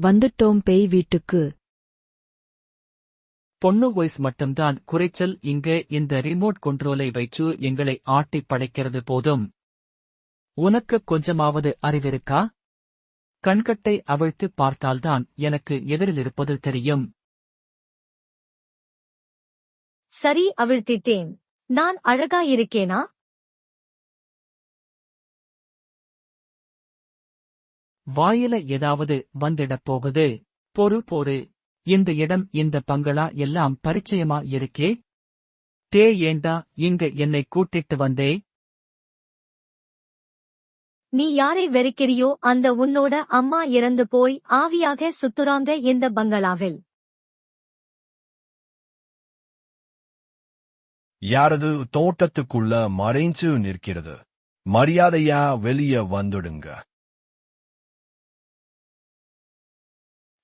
வந்துட்டோம் பேய் வீட்டுக்கு. பொண்ணு வாய்ஸ் மட்டும்தான் குறைச்சல். இங்க இந்த ரிமோட் கண்ட்ரோலை வைச்சு எங்களை ஆட்டி படைக்கிறது போதும். உனக்கு கொஞ்சமாவது அறிவிருக்கா? கண்கட்டை அவிழ்த்து பார்த்தால்தான் எனக்கு எதிரிலிருப்பது தெரியும். சரி, அவிழ்த்திட்டேன். நான் அழகா இருக்கேனா? வாயில ஏதாவது வந்துடப் போகுது. பொறு. இந்த இடம், இந்த பங்களா எல்லாம் பரிச்சயமா இருக்கே. ஏண்டா இங்க என்னை கூட்டிட்டு வந்தே? நீ யாரை வெறுக்கிறியோ அந்த உன்னோட அம்மா இறந்து போய் ஆவியாக சுத்துறாங்க இந்த பங்களாவில். யாரது தோட்டத்துக்குள்ள மறைஞ்சு நிற்கிறது? மரியாதையா வெளிய வந்துடுங்க.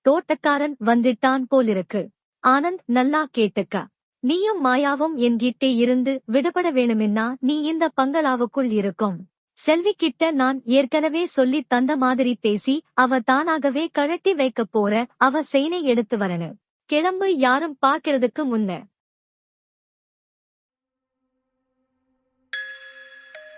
தோட்டக்காரன் வந்துட்டான் போலிருக்கு. ஆனந்த், நல்லா கேட்டுக்க. நீயும் மாயாவும் என்கிட்டே இருந்து விடுபட வேணுமென்னா நீ இந்த பங்களாவுக்குள் இருக்கும் செல்விக்கிட்ட நான் ஏற்கனவே சொல்லி தந்த மாதிரி பேசி அவ தானாகவே கழட்டி வைக்கப் போற அவ செயினை எடுத்து வரணும். கிளம்பு, யாரும் பார்க்கிறதுக்கு முன்ன.